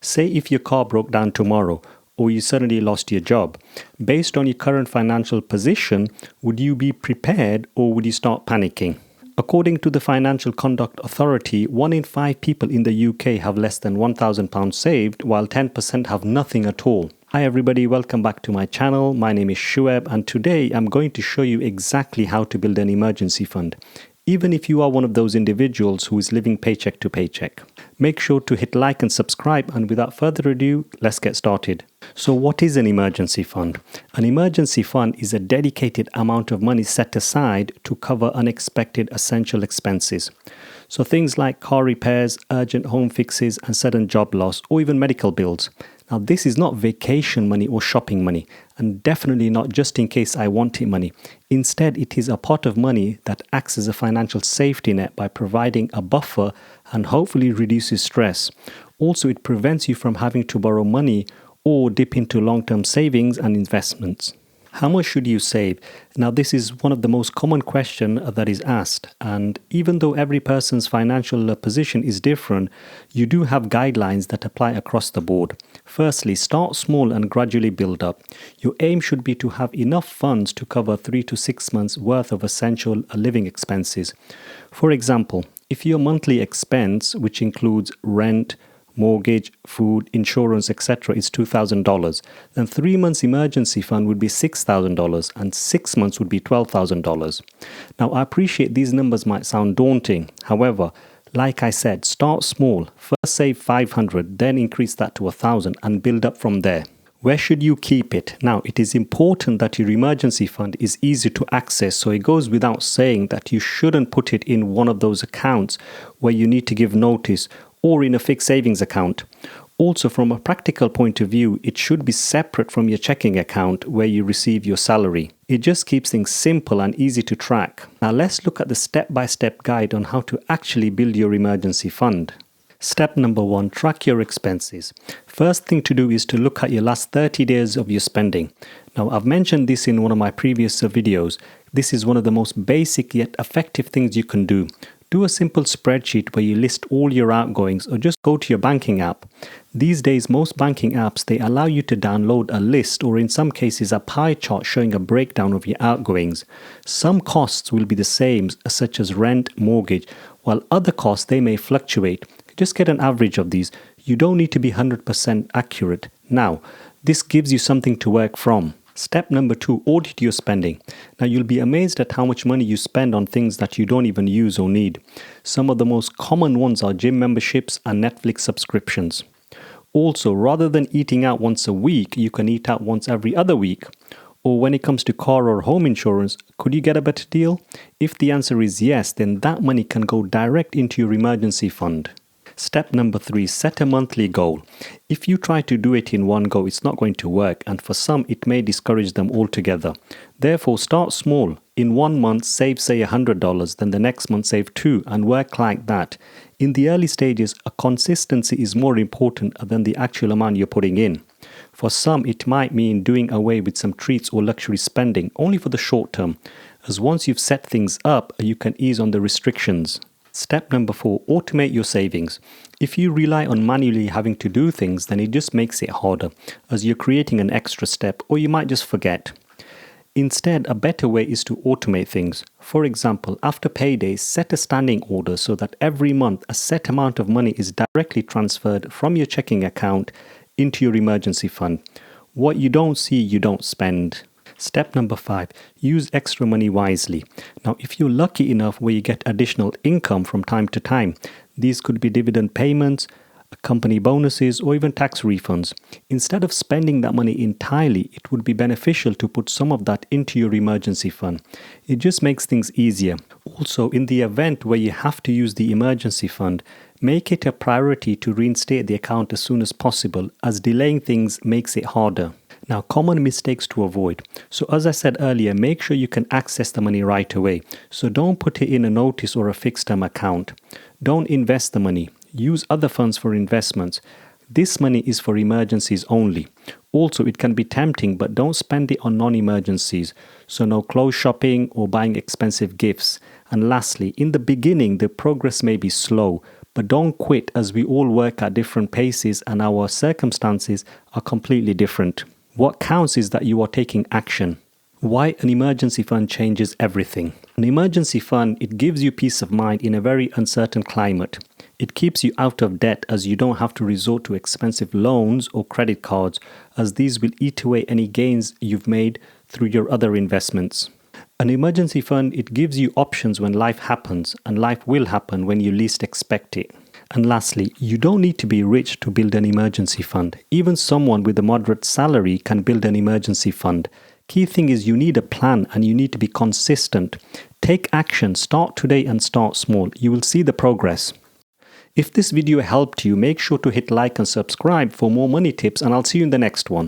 Say if your car broke down tomorrow or you suddenly lost your job. Based on your current financial position, would you be prepared or would you start panicking? According to the Financial Conduct Authority, 1 in 5 people in the UK have less than £1,000 saved, while 10% have nothing at all. Hi everybody, welcome back to my channel. My name is Shuaib and today I'm going to show you exactly how to build an emergency fund, even if you are one of those individuals who is living paycheck to paycheck. Make sure to hit like and subscribe, and without further ado, let's get started. So what is an emergency fund? An emergency fund is a dedicated amount of money set aside to cover unexpected essential expenses. So things like car repairs, urgent home fixes and sudden job loss, or even medical bills. Now this is not vacation money or shopping money, and definitely not just in case I want it money. Instead, it is a pot of money that acts as a financial safety net by providing a buffer and hopefully reduces stress. Also, it prevents you from having to borrow money or dip into long-term savings and investments. How much should you save? Now, this is one of the most common questions that is asked. And even though every person's financial position is different, you do have guidelines that apply across the board. Firstly, start small and gradually build up. Your aim should be to have enough funds to cover 3 to 6 months worth of essential living expenses. For example, if your monthly expense, which includes rent, mortgage, food, insurance, etc. is $2,000, then 3 months emergency fund would be $6,000 and 6 months would be $12,000. Now, I appreciate these numbers might sound daunting. However, like I said, start small. First save 500, then increase that to 1,000 and build up from there. Where should you keep it? Now, it is important that your emergency fund is easy to access, so it goes without saying that you shouldn't put it in one of those accounts where you need to give notice or in a fixed savings account. Also, from a practical point of view, it should be separate from your checking account where you receive your salary. It just keeps things simple and easy to track. Now let's look at the step-by-step guide on how to actually build your emergency fund. Step number 1, track your expenses. First thing to do is to look at your last 30 days of your spending. Now, I've mentioned this in one of my previous videos. This is one of the most basic yet effective things you can do. Do a simple spreadsheet where you list all your outgoings, or just go to your banking app. These days, most banking apps, they allow you to download a list, or in some cases a pie chart showing a breakdown of your outgoings. Some costs will be the same, such as rent, mortgage, while other costs, they may fluctuate. Just get an average of these. You don't need to be 100% accurate. Now, this gives you something to work from. Step number 2, audit your spending. Now, you'll be amazed at how much money you spend on things that you don't even use or need. Some of the most common ones are gym memberships and Netflix subscriptions. Also, rather than eating out once a week, you can eat out once every other week. Or when it comes to car or home insurance, could you get a better deal? If the answer is yes, then that money can go direct into your emergency fund. Step number 3, set a monthly goal. If you try to do it in one go, it's not going to work, and for some, it may discourage them altogether. Therefore, start small. In 1 month, save say $100, then the next month save $2, and work like that. In the early stages, a consistency is more important than the actual amount you're putting in. For some, it might mean doing away with some treats or luxury spending, only for the short term, as once you've set things up, you can ease on the restrictions. Step number 4, automate your savings. If you rely on manually having to do things, then it just makes it harder, as you're creating an extra step, or you might just forget. Instead, a better way is to automate things. For example, after payday, set a standing order so that every month a set amount of money is directly transferred from your checking account into your emergency fund. What you don't see, you don't spend. Step number 5, use extra money wisely. Now, if you're lucky enough where you get additional income from time to time, these could be dividend payments, company bonuses, or even tax refunds. Instead of spending that money entirely, it would be beneficial to put some of that into your emergency fund. It just makes things easier. Also, in the event where you have to use the emergency fund, make it a priority to reinstate the account as soon as possible, as delaying things makes it harder. Now, common mistakes to avoid. So as I said earlier, make sure you can access the money right away. So don't put it in a notice or a fixed term account. Don't invest the money. Use other funds for investments. This money is for emergencies only. Also, it can be tempting, but don't spend it on non-emergencies. So no clothes shopping or buying expensive gifts. And lastly, in the beginning, the progress may be slow, But don't quit, as we all work at different paces and our circumstances are completely different. What counts is that you are taking action. Why an emergency fund changes everything. An emergency fund, it gives you peace of mind in a very uncertain climate. It keeps you out of debt, as you don't have to resort to expensive loans or credit cards, as these will eat away any gains you've made through your other investments. An emergency fund, it gives you options when life happens, and life will happen when you least expect it. And lastly, you don't need to be rich to build an emergency fund. Even someone with a moderate salary can build an emergency fund. Key thing is you need a plan and you need to be consistent. Take action, start today and start small. You will see the progress. If this video helped you, make sure to hit like and subscribe for more money tips, and I'll see you in the next one.